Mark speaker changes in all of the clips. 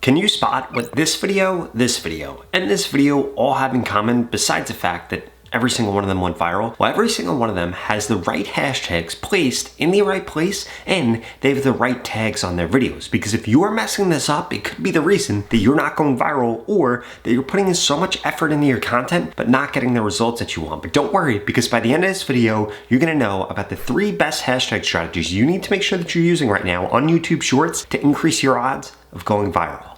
Speaker 1: Can you spot what this video, and this video all have in common besides the fact that every single one of them went viral? Well, every single one of them has the right hashtags placed in the right place and they have the right tags on their videos. Because if you are messing this up, it could be the reason that you're not going viral or that you're putting in so much effort into your content but not getting the results that you want. But don't worry, because by the end of this video, you're gonna know about the 3 best hashtag strategies you need to make sure that you're using right now on YouTube Shorts to increase your odds of going viral.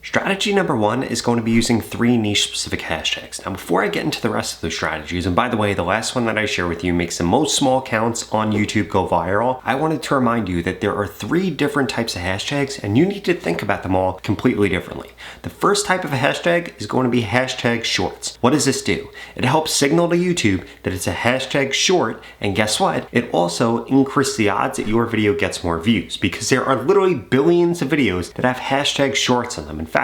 Speaker 1: Strategy number 1 is going to be using 3 niche specific hashtags. Now, before I get into the rest of those strategies, and by the way, the last one that I share with you makes the most small accounts on YouTube go viral, I wanted to remind you that there are 3 different types of hashtags and you need to think about them all completely differently. The first type of a hashtag is going to be hashtag shorts. What does this do? It helps signal to YouTube that it's a hashtag short, and guess what? It also increases the odds that your video gets more views because there are literally billions of videos that have hashtag shorts on them. In fact,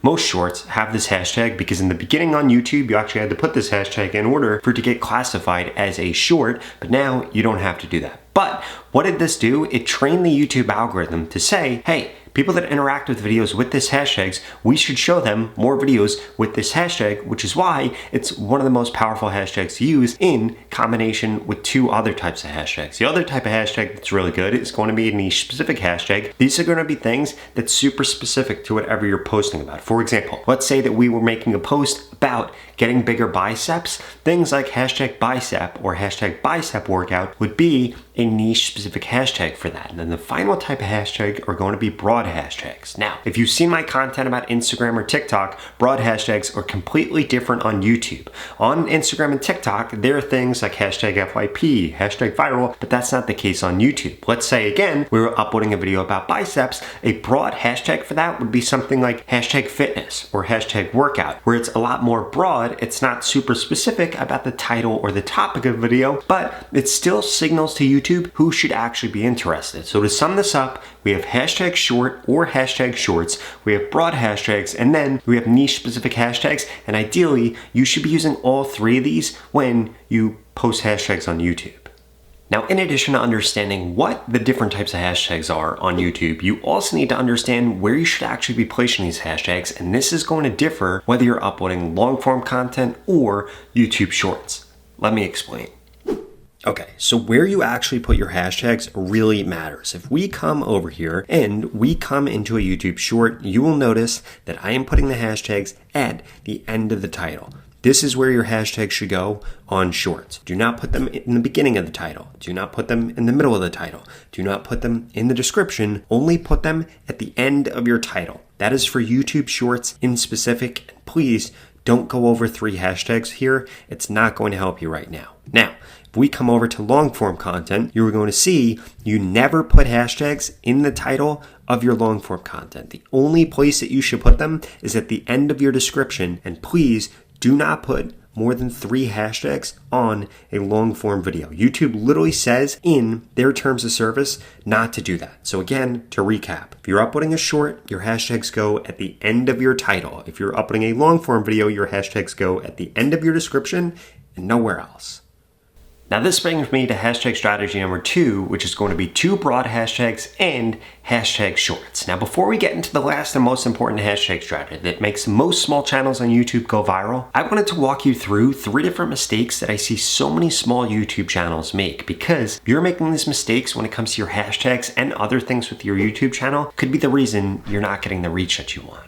Speaker 1: most shorts have this hashtag because in the beginning on YouTube, you actually had to put this hashtag in order for it to get classified as a short, but now you don't have to do that. But what did this do? It trained the YouTube algorithm to say, hey, people that interact with videos with this hashtags, we should show them more videos with this hashtag, which is why it's one of the most powerful hashtags to use in combination with 2 other types of hashtags. The other type of hashtag that's really good is going to be a niche specific hashtag. These are going to be things that's super specific to whatever you're posting about. For example, let's say that we were making a post about getting bigger biceps. Things like hashtag bicep or hashtag bicep workout would be a niche specific hashtag for that. And then the final type of hashtag are going to be broad hashtags. Now, if you've seen my content about Instagram or TikTok, broad hashtags are completely different on YouTube. On Instagram and TikTok, there are things like hashtag FYP, hashtag viral, but that's not the case on YouTube. Let's say again, we were uploading a video about biceps. A broad hashtag for that would be something like hashtag fitness or hashtag workout, where it's a lot more broad. It's not super specific about the title or the topic of the video, but it still signals to YouTube who should actually be interested. So to sum this up, we have hashtag short or hashtag shorts, we have broad hashtags, and then we have niche specific hashtags. And ideally, you should be using all 3 of these when you post hashtags on YouTube. Now, in addition to understanding what the different types of hashtags are on YouTube, you also need to understand where you should actually be placing these hashtags, and this is going to differ whether you're uploading long form content or YouTube Shorts. Let me explain. Okay, so where you actually put your hashtags really matters. If we come over here and we come into a YouTube short, you will notice that I am putting the hashtags at the end of the title. This is where your hashtags should go on shorts. Do not put them in the beginning of the title. Do not put them in the middle of the title. Do not put them in the description. Only put them at the end of your title. That is for YouTube Shorts in specific. Please don't go over 3 hashtags here. It's not going to help you right now. Now, if we come over to long form content, you're going to see you never put hashtags in the title of your long form content. The only place that you should put them is at the end of your description, and please do not put more than 3 hashtags on a long form video. YouTube literally says in their terms of service not to do that. So again, to recap, if you're uploading a short, your hashtags go at the end of your title. If you're uploading a long form video, your hashtags go at the end of your description and nowhere else. Now this brings me to hashtag strategy number 2, which is going to be 2 broad hashtags and hashtag shorts. Now before we get into the last and most important hashtag strategy that makes most small channels on YouTube go viral, I wanted to walk you through 3 different mistakes that I see so many small YouTube channels make, because you're making these mistakes when it comes to your hashtags and other things with your YouTube channel could be the reason you're not getting the reach that you want.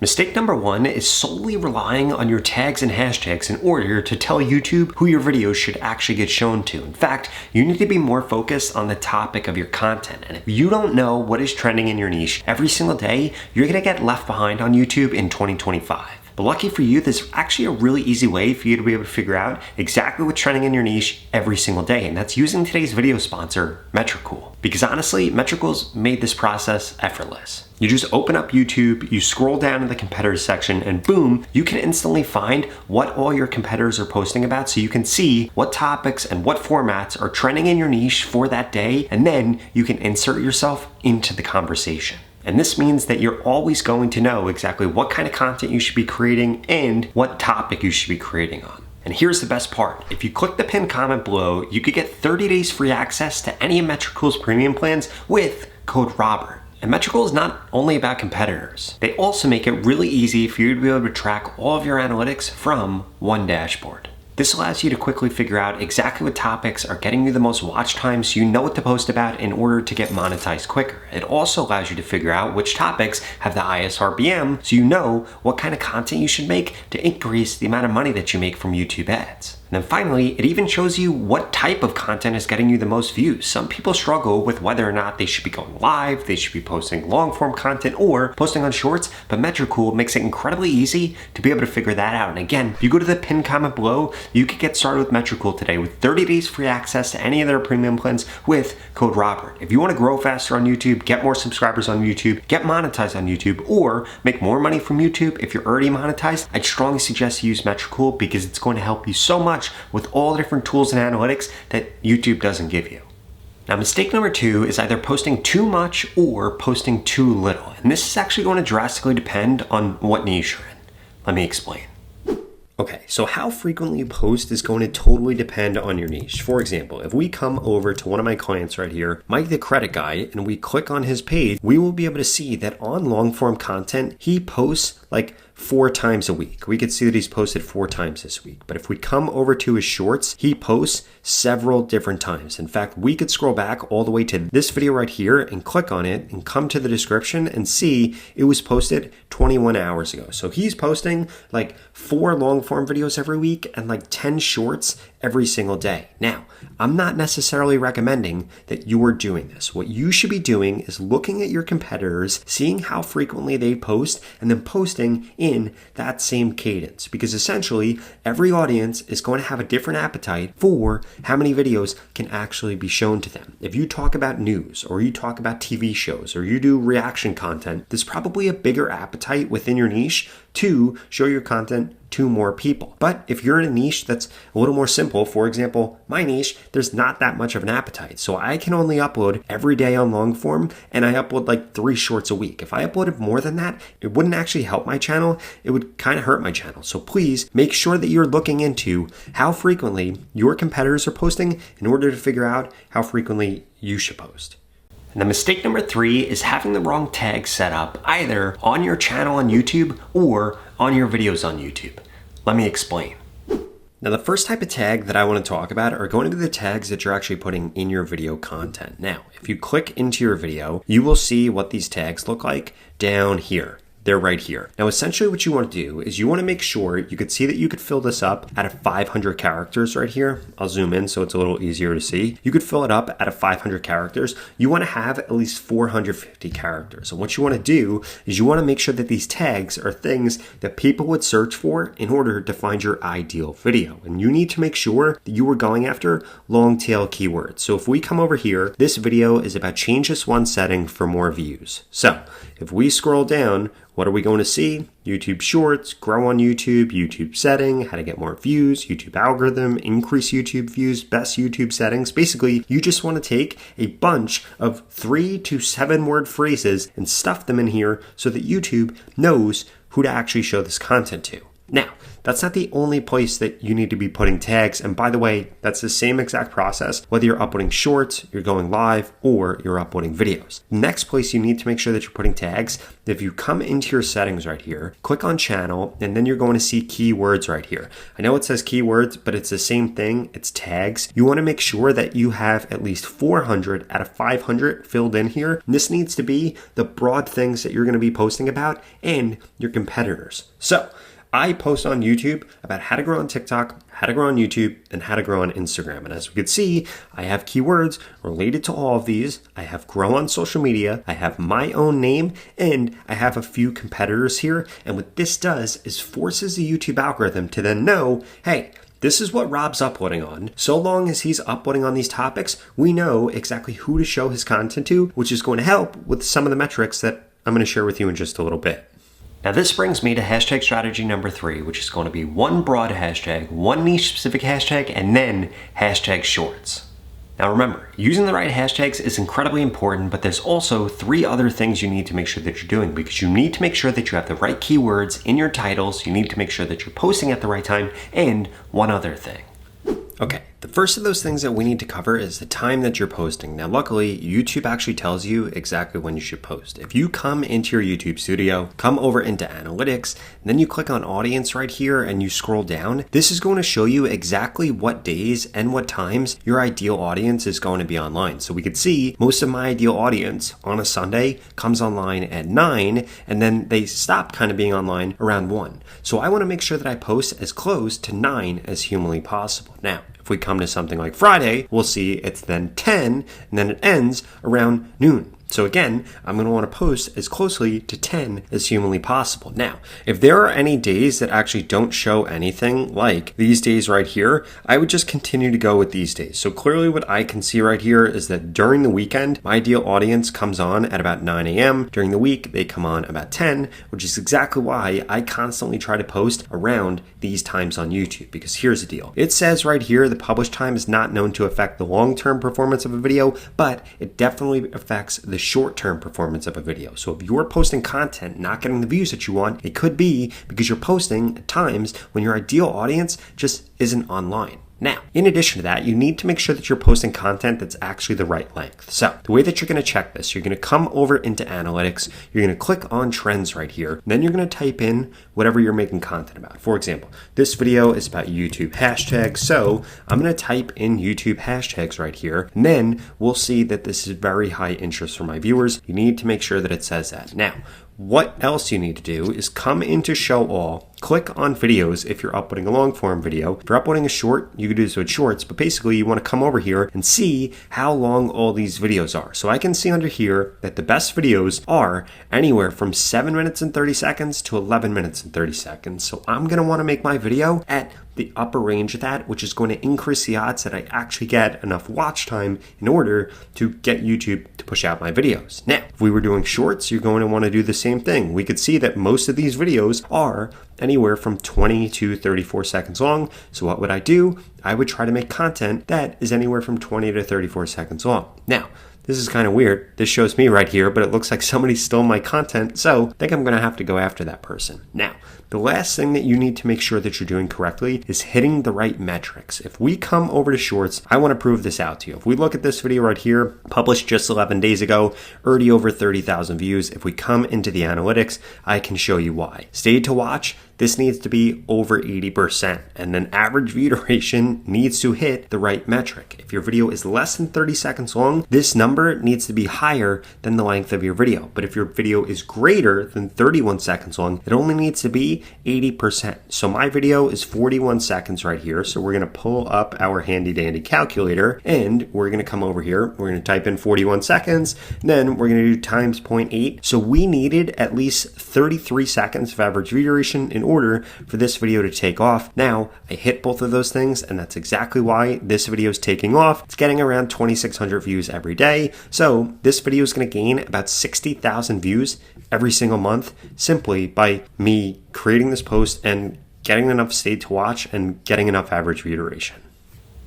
Speaker 1: Mistake number 1 is solely relying on your tags and hashtags in order to tell YouTube who your videos should actually get shown to. In fact, you need to be more focused on the topic of your content. And if you don't know what is trending in your niche every single day, you're gonna get left behind on YouTube in 2025. But lucky for you, there's actually a really easy way for you to be able to figure out exactly what's trending in your niche every single day, and that's using today's video sponsor, Metricool. Because honestly, Metricool's made this process effortless. You just open up YouTube, you scroll down to the competitors section, and boom, you can instantly find what all your competitors are posting about, so you can see what topics and what formats are trending in your niche for that day, and then you can insert yourself into the conversation. And this means that you're always going to know exactly what kind of content you should be creating and what topic you should be creating on. And here's the best part. If you click the pinned comment below, you could get 30 days free access to any of Metricool's premium plans with code Robert. And Metricool is not only about competitors. They also make it really easy for you to be able to track all of your analytics from one dashboard. This allows you to quickly figure out exactly what topics are getting you the most watch time so you know what to post about in order to get monetized quicker. It also allows you to figure out which topics have the highest RPM so you know what kind of content you should make to increase the amount of money that you make from YouTube ads. And then finally, it even shows you what type of content is getting you the most views. Some people struggle with whether or not they should be going live, they should be posting long form content, or posting on shorts, but Metricool makes it incredibly easy to be able to figure that out. And again, if you go to the pinned comment below, you can get started with Metricool today with 30 days free access to any of their premium plans with code Robert. If you want to grow faster on YouTube, get more subscribers on YouTube, get monetized on YouTube, or make more money from YouTube if you're already monetized, I'd strongly suggest you use Metricool because it's going to help you so much with all the different tools and analytics that YouTube doesn't give you. Now, mistake number 2 is either posting too much or posting too little. And this is actually going to drastically depend on what niche you're in. Let me explain. Okay, so how frequently you post is going to totally depend on your niche. For example, if we come over to one of my clients right here, Mike the Credit Guy, and we click on his page, we will be able to see that on long form content, he posts like 4 times a week. We could see that he's posted 4 times this week. But if we come over to his shorts, he posts several different times. In fact, we could scroll back all the way to this video right here and click on it and come to the description and see it was posted 21 hours ago. So he's posting like 4 long form videos every week and like 10 shorts every single day. Now, I'm not necessarily recommending that you are doing this. What you should be doing is looking at your competitors, seeing how frequently they post, and then posting in that same cadence. Because essentially, every audience is going to have a different appetite for how many videos can actually be shown to them. If you talk about news, or you talk about TV shows, or you do reaction content, there's probably a bigger appetite within your niche to show your content to more people. But if you're in a niche that's a little more simple, for example, my niche, there's not that much of an appetite. So I can only upload every day on long form, and I upload like 3 shorts a week. If I uploaded more than that, it wouldn't actually help my channel. It would kind of hurt my channel. So please make sure that you're looking into how frequently your competitors are posting in order to figure out how frequently you should post. And the mistake number 3 is having the wrong tag set up either on your channel on YouTube or on your videos on YouTube. Let me explain. Now, the first type of tag that I want to talk about are going to be the tags that you're actually putting in your video content. Now, if you click into your video, you will see what these tags look like down here. They're right here. Now, essentially what you want to do is you want to make sure you could see that you could fill this up at a 500 characters right here. I'll zoom in so it's a little easier to see. You could fill it up at a 500 characters. You want to have at least 450 characters. And what you want to do is you want to make sure that these tags are things that people would search for in order to find your ideal video. And you need to make sure that you are going after long tail keywords. So if we come over here, this video is about change this one setting for more views. So if we scroll down, what are we going to see? YouTube Shorts, grow on YouTube, YouTube setting, how to get more views, YouTube algorithm, increase YouTube views, best YouTube settings. Basically, you just want to take a bunch of 3 to 7 word phrases and stuff them in here so that YouTube knows who to actually show this content to. Now, that's not the only place that you need to be putting tags. And by the way, that's the same exact process, whether you're uploading shorts, you're going live, or you're uploading videos. Next place you need to make sure that you're putting tags, if you come into your settings right here, click on channel, and then you're going to see keywords right here. I know it says keywords, but it's the same thing. It's tags. You want to make sure that you have at least 400 out of 500 filled in here. And this needs to be the broad things that you're going to be posting about and your competitors. So, I post on YouTube about how to grow on TikTok, how to grow on YouTube, and how to grow on Instagram. And as we can see, I have keywords related to all of these. I have grow on social media, I have my own name, and I have a few competitors here. And what this does is forces the YouTube algorithm to then know, hey, this is what Rob's uploading on. So long as he's uploading on these topics, we know exactly who to show his content to, which is going to help with some of the metrics that I'm going to share with you in just a little bit. Now this brings me to hashtag strategy number 3, which is going to be one broad hashtag, one niche specific hashtag, and then hashtag shorts. Now remember, using the right hashtags is incredibly important, but there's also 3 other things you need to make sure that you're doing, because you need to make sure that you have the right keywords in your titles, you need to make sure that you're posting at the right time, and one other thing. Okay, The first of those things that we need to cover is the time that you're posting. Now, luckily, YouTube actually tells you exactly when you should post. If you come into your YouTube studio, come over into analytics, and then you click on audience right here and you scroll down, this is going to show you exactly what days and what times your ideal audience is going to be online. So we could see most of my ideal audience on a Sunday comes online at 9, and then they stop kind of being online around 1. So I want to make sure that I post as close to 9 as humanly possible. Now, if we come to something like Friday, we'll see it's then 10, and then it ends around noon. So again, I'm going to want to post as closely to 10 as humanly possible. Now, if there are any days that actually don't show anything, like these days right here, I would just continue to go with these days. So clearly what I can see right here is that during the weekend, my ideal audience comes on at about 9 a.m. During the week, they come on about 10, which is exactly why I constantly try to post around these times on YouTube. Because here's the deal. It says right here, the publish time is not known to affect the long-term performance of a video, but it definitely affects the short-term performance of a video. So if you're posting content not getting the views that you want, it could be because you're posting at times when your ideal audience just isn't online. Now, in addition to that, you need to make sure that you're posting content that's actually the right length. So the way that you're going to check this, you're going to come over into analytics, you're going to click on trends right here, and then you're going to type in whatever you're making content about. For example, this video is about YouTube hashtags, so I'm going to type in YouTube hashtags right here, and then we'll see that this is very high interest for my viewers. You need to make sure that it says that. Now, what else you need to do is come into show all, click on videos if you're uploading a long form video. If you're uploading a short, you can do this with shorts, but basically you want to come over here and see how long all these videos are. So I can see under here that the best videos are anywhere from 7 minutes and 30 seconds to 11 minutes and 30 seconds. So I'm going to want to make my video at the upper range of that, which is going to increase the odds that I actually get enough watch time in order to get YouTube to push out my videos. Now, if we were doing shorts, you're going to want to do the same thing. We could see that most of these videos are anywhere from 20 to 34 seconds long. So what would I do? I would try to make content that is anywhere from 20 to 34 seconds long. Now, this is kind of weird. This shows me right here, but it looks like somebody stole my content, so I think I'm going to have to go after that person. Now, the last thing that you need to make sure that you're doing correctly is hitting the right metrics. If we come over to shorts, I want to prove this out to you. If we look at this video right here, published just 11 days ago, already over 30,000 views. If we come into the analytics, I can show you why. Stay to watch. This needs to be over 80%, and then average view duration needs to hit the right metric. If your video is less than 30 seconds long, this number needs to be higher than the length of your video. But if your video is greater than 31 seconds long, it only needs to be 80%. So my video is 41 seconds right here. So we're going to pull up our handy dandy calculator, and we're going to come over here. We're going to type in 41 seconds, and then we're going to do times 0.8. So we needed at least 33 seconds of average view duration in order for this video to take off. Now, I hit both of those things, and that's exactly why this video is taking off. It's getting around 2,600 views every day. So this video is going to gain about 60,000 views every single month simply by me creating this post and getting enough stay to watch and getting enough average view duration.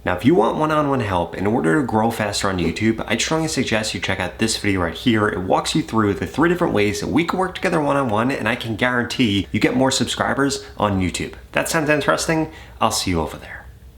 Speaker 1: Now, if you want one-on-one help in order to grow faster on YouTube, I strongly suggest you check out this video right here. It walks you through the 3 different ways that we can work together one-on-one, and I can guarantee you get more subscribers on YouTube. If that sounds interesting, I'll see you over there.